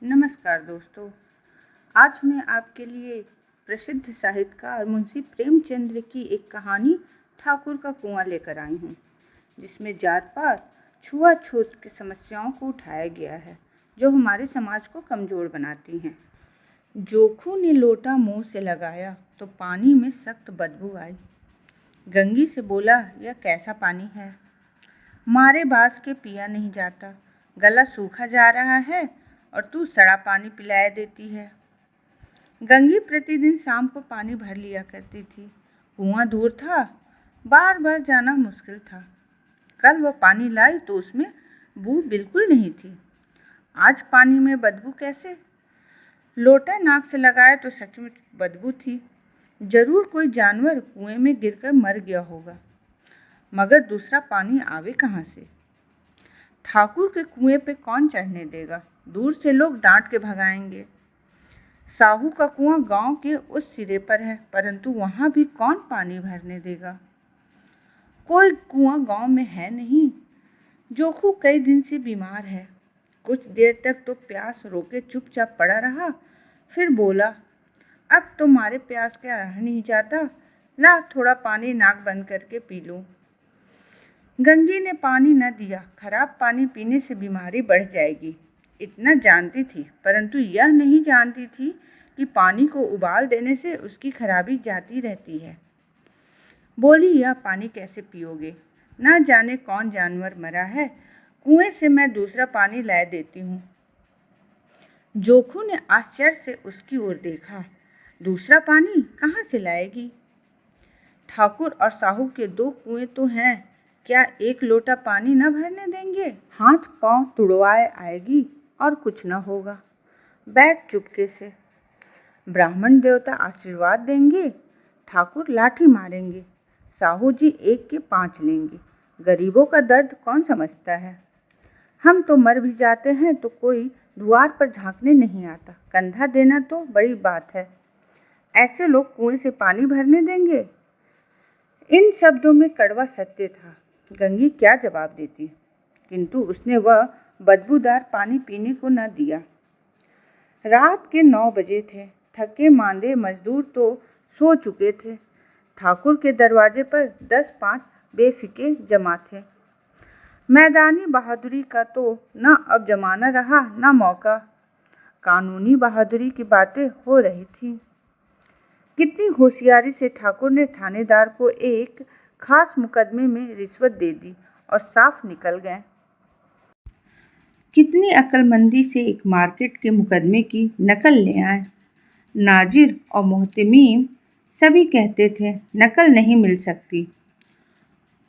नमस्कार दोस्तों। आज मैं आपके लिए प्रसिद्ध साहित्यकार मुंशी प्रेमचंद्र की एक कहानी ठाकुर का कुआं लेकर आई हूँ, जिसमें जात पात छुआछूत की समस्याओं को उठाया गया है, जो हमारे समाज को कमज़ोर बनाती हैं। जोखू ने लोटा मुंह से लगाया तो पानी में सख्त बदबू आई। गंगी से बोला, यह कैसा पानी है? मारे बास के पिया नहीं जाता, गला सूखा जा रहा है और तू सड़ा पानी पिलाए देती है। गंगी प्रतिदिन शाम को पानी भर लिया करती थी। कुआं दूर था, बार बार जाना मुश्किल था। कल वह पानी लाई तो उसमें बू बिल्कुल नहीं थी। आज पानी में बदबू कैसे? लोटा नाक से लगाया तो सचमुच बदबू थी। जरूर कोई जानवर कुएं में गिरकर मर गया होगा, मगर दूसरा पानी आवे कहाँ से? ठाकुर के कुएं पे कौन चढ़ने देगा? दूर से लोग डांट के भगाएंगे। साहू का कुआं गांव के उस सिरे पर है, परंतु वहां भी कौन पानी भरने देगा? कोई कुआं गांव में है नहीं। जोखू कई दिन से बीमार है। कुछ देर तक तो प्यास रोके चुपचाप पड़ा रहा, फिर बोला, अब तो मारे प्यास क्या रह नहीं जाता, ला थोड़ा पानी नाक बंद करके पी लूं। गंगी ने पानी न दिया। खराब पानी पीने से बीमारी बढ़ जाएगी, इतना जानती थी, परंतु यह नहीं जानती थी कि पानी को उबाल देने से उसकी खराबी जाती रहती है। बोली, यह पानी कैसे पियोगे? न जाने कौन जानवर मरा है, कुएं से मैं दूसरा पानी ला देती हूँ। जोखू ने आश्चर्य से उसकी ओर देखा। दूसरा पानी कहाँ से लाएगी? ठाकुर और साहू के दो कुएं तो हैं, क्या एक लोटा पानी न भरने देंगे? हाथ पांव तुड़वाए आएगी और कुछ न होगा। बैठ चुपके से। ब्राह्मण देवता आशीर्वाद देंगे, ठाकुर लाठी मारेंगे, साहू जी एक के 5 लेंगे। गरीबों का दर्द कौन समझता है? हम तो मर भी जाते हैं तो कोई द्वार पर झांकने नहीं आता। कंधा देना तो बड़ी बात है, ऐसे लोग कुएं से पानी भरने देंगे? इन शब्दों में कड़वा सत्य था। गंगी क्या जवाब देती, किंतु उसने वह बदबूदार पानी पीने को न दिया। रात के 9 बजे थे। थके मांदे मजदूर तो सो चुके थे। ठाकुर के दरवाजे पर 10-5 बेफिके जमा थे। मैदानी बहादुरी का तो न अब जमाना रहा न मौका। कानूनी बहादुरी की बातें हो रही थी। कितनी होशियारी से ठाकुर ने थानेदार को एक खास मुकदमे में रिश्वत दे दी और साफ निकल गए। कितनी अक्लमंदी से एक मार्केट के मुकदमे की नकल ले आए। नाजिर और मोहतमीम सभी कहते थे नकल नहीं मिल सकती।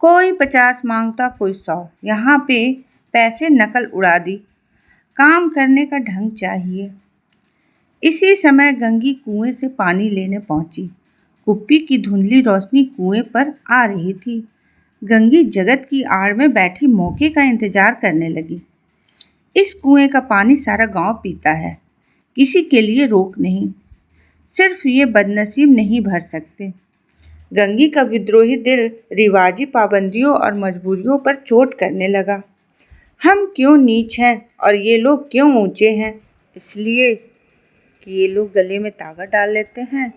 कोई 50 मांगता, कोई 100। यहाँ पे पैसे नकल उड़ा दी। काम करने का ढंग चाहिए। इसी समय गंगी कुएं से पानी लेने पहुंची। कुप्पी की धुंधली रोशनी कुएं पर आ रही थी। गंगी जगत की आड़ में बैठी मौके का इंतजार करने लगी। इस कुएं का पानी सारा गांव पीता है, किसी के लिए रोक नहीं, सिर्फ ये बदनसीब नहीं भर सकते। गंगी का विद्रोही दिल रिवाजी पाबंदियों और मजबूरियों पर चोट करने लगा। हम क्यों नीच हैं और ये लोग क्यों ऊंचे हैं? इसलिए कि ये लोग गले में तागा डाल लेते हैं।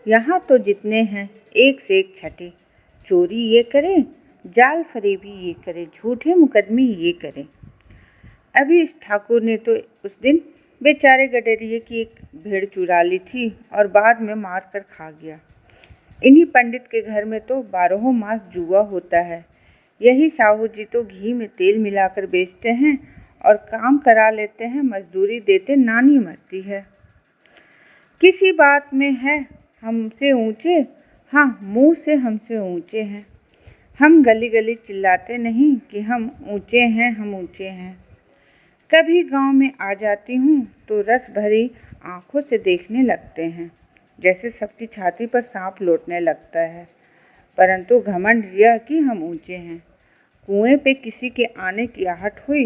यहाँ तो जितने हैं एक से एक छठे। चोरी ये करें, जाल फरेबी ये करें, झूठे मुकदमे ये करें। अभी इस ठाकुर ने तो उस दिन बेचारे गडरिये की एक भेड़ चुरा ली थी और बाद में मार कर खा गया। इन्हीं पंडित के घर में तो 12 मास जुआ होता है। यही साहू जी तो घी में तेल मिलाकर बेचते हैं और काम करा लेते हैं, मजदूरी देते नानी मरती है। किसी बात में है हमसे ऊंचे, हाँ मुंह से हमसे ऊंचे हैं। हम गली गली चिल्लाते नहीं कि हम ऊंचे हैं, हम ऊंचे हैं। कभी गांव में आ जाती हूँ तो रस भरी आंखों से देखने लगते हैं, जैसे सबकी छाती पर सांप लौटने लगता है। परंतु घमंड यह कि हम ऊंचे हैं। कुएं पे किसी के आने की आहट हुई।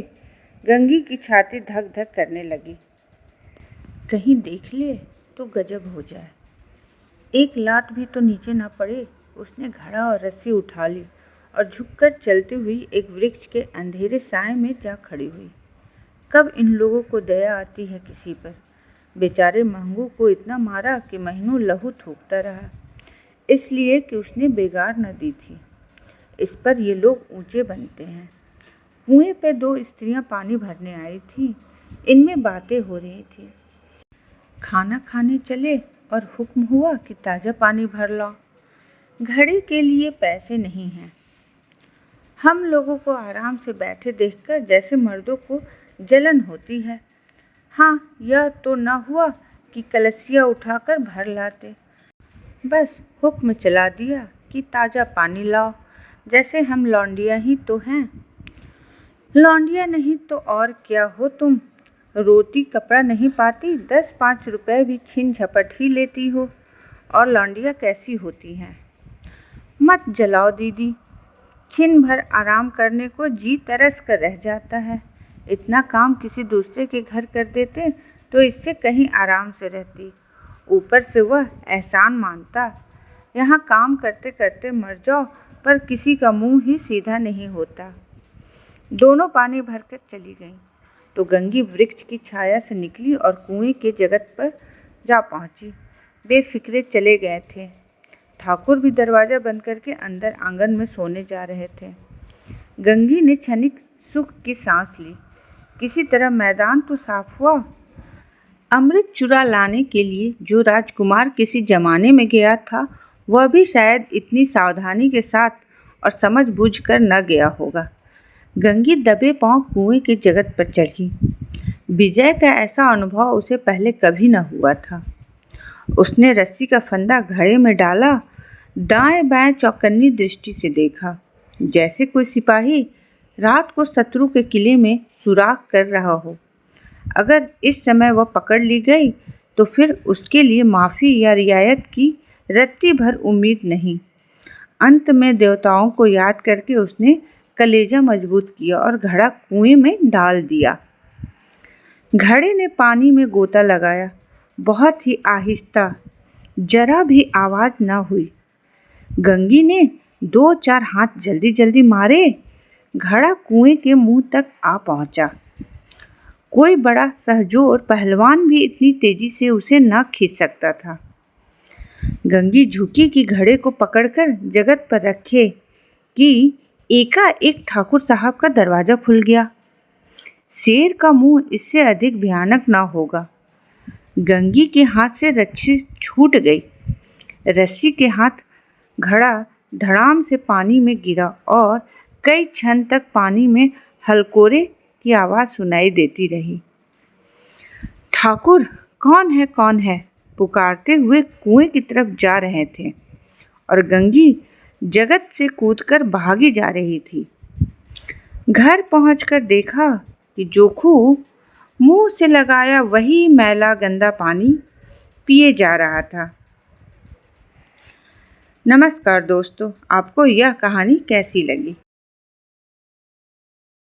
गंगी की छाती धक धक करने लगी। कहीं देख ले तो गजब हो जाए। एक लात भी तो नीचे ना पड़े। उसने घड़ा और रस्सी उठा ली और झुककर चलती हुई एक वृक्ष के अंधेरे साए में जा खड़ी हुई। कब इन लोगों को दया आती है किसी पर। बेचारे महंगू को इतना मारा कि महीनों लहू थूकता रहा, इसलिए कि उसने बेगार न दी थी। इस पर ये लोग ऊंचे बनते हैं। कुएं पे 2 स्त्रियां पानी भरने आई थीं। इनमें बातें हो रही थी। खाना खाने चले और हुक्म हुआ कि ताज़ा पानी भर लाओ। घड़ी के लिए पैसे नहीं हैं। हम लोगों को आराम से बैठे देखकर जैसे मर्दों को जलन होती है। हाँ, यह तो न हुआ कि कलसिया उठाकर भर लाते। बस हुक्म चला दिया कि ताज़ा पानी लाओ, जैसे हम लौंडिया ही तो हैं। लौंडिया नहीं तो और क्या हो तुम। रोटी कपड़ा नहीं पाती, 10-5 रुपए भी छीन झपट ही लेती हो। और लौंडिया कैसी होती हैं। मत जलाओ दीदी, छिन भर आराम करने को जी तरस कर रह जाता है। इतना काम किसी दूसरे के घर कर देते तो इससे कहीं आराम से रहती। ऊपर से वह एहसान मानता। यहाँ काम करते करते मर जाओ, पर किसी का मुंह ही सीधा नहीं होता। दोनों पानी भरकर चली गईं तो गंगी वृक्ष की छाया से निकली और कुएं के जगत पर जा पहुंची। बेफिक्रे चले गए थे। ठाकुर भी दरवाज़ा बंद करके अंदर आंगन में सोने जा रहे थे। गंगी ने क्षणिक सुख की सांस ली। किसी तरह मैदान तो साफ हुआ। अमृत चुरा लाने के लिए जो राजकुमार किसी जमाने में गया था, वह भी शायद इतनी सावधानी के साथ और समझ बूझ कर न गया होगा। गंगी दबे पांव कुएं के जगत पर चढ़ी। विजय का ऐसा अनुभव उसे पहले कभी न हुआ था। उसने रस्सी का फंदा घड़े में डाला, दाएं बाएं चौकन्नी दृष्टि से देखा, जैसे कोई सिपाही रात को शत्रु के किले में सुराख कर रहा हो। अगर इस समय वह पकड़ ली गई तो फिर उसके लिए माफ़ी या रियायत की रत्ती भर उम्मीद नहीं। अंत में देवताओं को याद करके उसने कलेजा मजबूत किया और घड़ा कुएं में डाल दिया। घड़े ने पानी में गोता लगाया। बहुत ही आहिस्ता, जरा भी आवाज़ न हुई। गंगी ने 2-4 हाथ जल्दी जल्दी मारे। घड़ा कुएं के मुंह तक आ पहुंचा। कोई बड़ा सहजोर पहलवान भी इतनी तेजी से उसे न खींच सकता था। गंगी झुकी कि घड़े को पकड़कर जगत पर रखे कि एकाएक ठाकुर साहब का दरवाज़ा खुल गया। शेर का मुंह इससे अधिक भयानक न होगा। गंगी के हाथ से रस्सी छूट गई। रस्सी के हाथ घड़ा धड़ाम से पानी में गिरा और कई क्षण तक पानी में हलकोरे की आवाज़ सुनाई देती रही। ठाकुर, कौन है पुकारते हुए कुएं की तरफ जा रहे थे और गंगी जगत से कूदकर भागी जा रही थी। घर पहुंचकर देखा कि जोखू मुंह से लगाया वही मैला गंदा पानी पिए जा रहा था। नमस्कार दोस्तों, आपको यह कहानी कैसी लगी?